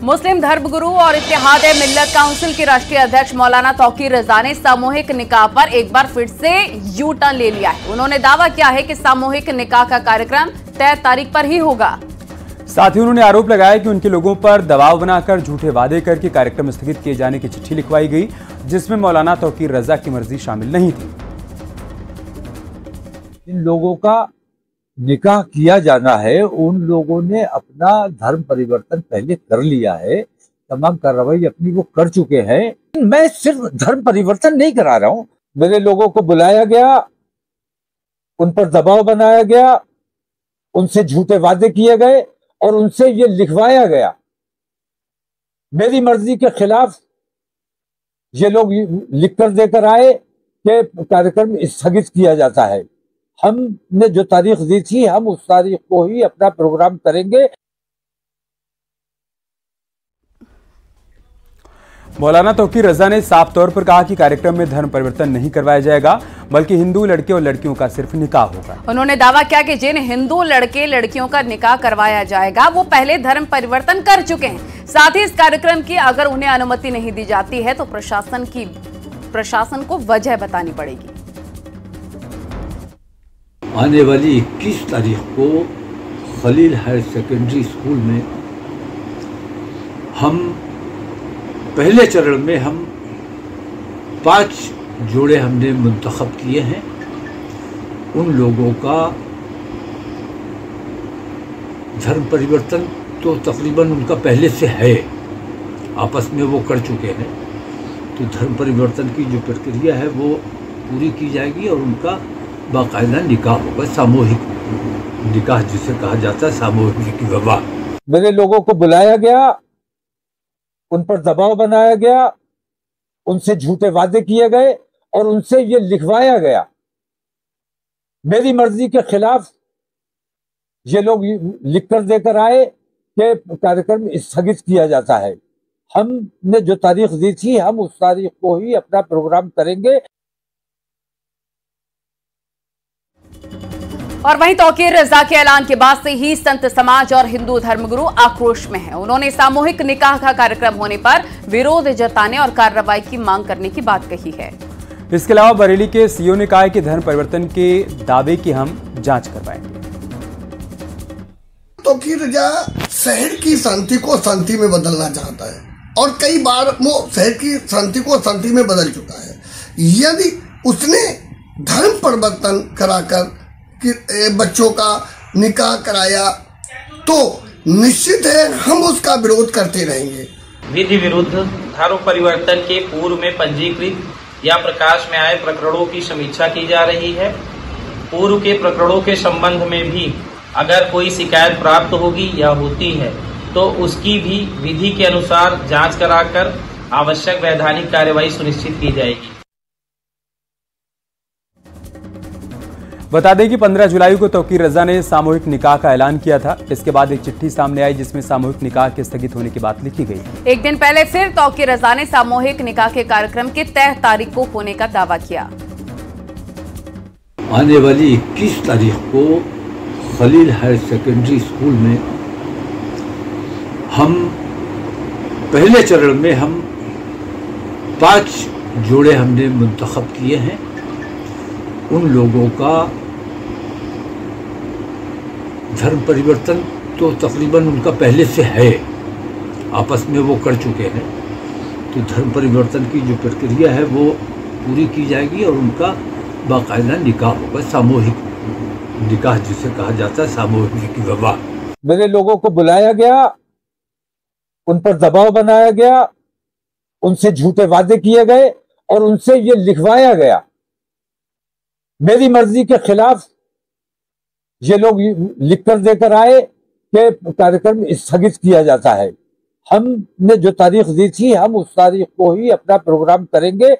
मुस्लिम धर्मगुरु और इत्तेहाद मिल्लत काउंसिल के राष्ट्रीय अध्यक्ष मौलाना तौकीर रजा ने सामूहिक निकाह पर एक बार फिर से यू टर्न ले लिया है। उन्होंने दावा किया है कि सामूहिक निकाह का कार्यक्रम तय तारीख पर ही होगा। साथ ही उन्होंने आरोप लगाया कि उनके लोगों पर दबाव बनाकर झूठे वादे करके कार्यक्रम स्थगित किए जाने की चिट्ठी लिखवाई गई, जिसमें मौलाना तौकीर रजा की मर्जी शामिल नहीं थी। इन लोगों का निकाह किया जाना है, उन लोगों ने अपना धर्म परिवर्तन पहले कर लिया है, तमाम कार्रवाई अपनी वो कर चुके हैं। मैं सिर्फ धर्म परिवर्तन नहीं करा रहा हूं, मेरे लोगों को बुलाया गया, उन पर दबाव बनाया गया, उनसे झूठे वादे किए गए और उनसे ये लिखवाया गया। मेरी मर्जी के खिलाफ ये लोग लिखकर देकर आए कि कार्यक्रम स्थगित किया जाता है। हमने जो तारीख दी थी, हम उस तारीख को ही अपना प्रोग्राम करेंगे। मौलाना तौकीर रजा ने साफ तौर पर कहा कि कार्यक्रम में धर्म परिवर्तन नहीं करवाया जाएगा, बल्कि हिंदू लड़के और लड़कियों का सिर्फ निकाह होगा। उन्होंने दावा किया कि जिन हिंदू लड़के लड़कियों का निकाह करवाया जाएगा वो पहले धर्म परिवर्तन कर चुके हैं। साथ ही इस कार्यक्रम की अगर उन्हें अनुमति नहीं दी जाती है तो प्रशासन को वजह बतानी पड़ेगी। आने वाली 21 तारीख को खलील हायर सेकेंडरी स्कूल में हम पहले चरण में 5 जोड़े हमने मुंतखब किए हैं। उन लोगों का धर्म परिवर्तन तो तकरीबन उनका पहले से है, आपस में वो कर चुके हैं। तो धर्म परिवर्तन की जो प्रक्रिया है वो पूरी की जाएगी और उनका बाकायदा निकाह होगा, सामूहिक निकाह जिसे कहा जाता है, सामूहिक विवाह। मेरे लोगों को बुलाया गया, उन पर दबाव बनाया गया, उनसे झूठे वादे किए गए और उनसे ये लिखवाया गया। मेरी मर्जी के खिलाफ ये लोग लिखकर देकर आए कि कार्यक्रम स्थगित किया जाता है। हमने जो तारीख दी थी, हम उस तारीख को ही अपना प्रोग्राम करेंगे। और वहीं तौकीर रजा के ऐलान के बाद से ही संत समाज और हिंदू धर्मगुरु आक्रोश में हैं। उन्होंने सामूहिक निकाह का कार्यक्रम होने पर विरोध जताने और कार्रवाई की मांग करने की बात कही है। इसके अलावा बरेली के सीओ ने कहा है कि धर्म परिवर्तन के दावे की हम जांच करवाएंगे। तौकीर रजा शहर की शांति को शांति में बदलना चाहता है और कई बार वो शहर की शांति को शांति में बदल चुका है। यदि उसने धर्म परिवर्तन कराकर कि बच्चों का निकाह कराया तो निश्चित है हम उसका विरोध करते रहेंगे। विधि विरुद्ध धर्म परिवर्तन के पूर्व में पंजीकृत या प्रकाश में आए प्रकरणों की समीक्षा की जा रही है। पूर्व के प्रकरणों के संबंध में भी अगर कोई शिकायत प्राप्त होगी या होती है तो उसकी भी विधि के अनुसार जांच कराकर आवश्यक वैधानिक कार्यवाही सुनिश्चित की जाएगी। बता दें कि 15 जुलाई को तौकीर रजा ने सामूहिक निकाह का ऐलान किया था। इसके बाद एक चिट्ठी सामने आई जिसमें सामूहिक निकाह के स्थगित होने की बात लिखी गई। एक दिन पहले फिर तौकीर रजा ने सामूहिक निकाह के कार्यक्रम के तय तारीख को होने का दावा किया। आने वाली 21 तारीख को खलील हायर सेकेंडरी स्कूल में हम पहले चरण में 5 जोड़े हमने मुंतखब किए हैं। उन लोगों का धर्म परिवर्तन तो तकरीबन उनका पहले से है, आपस में वो कर चुके हैं। तो धर्म परिवर्तन की जो प्रक्रिया है वो पूरी की जाएगी और उनका बाकायदा निकाह होगा, सामूहिक निकाह जिसे कहा जाता है, सामूहिक विवाह। मेरे लोगों को बुलाया गया, उन पर दबाव बनाया गया, उनसे झूठे वादे किए गए और उनसे ये लिखवाया गया। मेरी मर्जी के खिलाफ ये लोग लिखकर देकर आए कि कार्यक्रम स्थगित किया जाता है। हमने जो तारीख दी थी, हम उस तारीख को ही अपना प्रोग्राम करेंगे।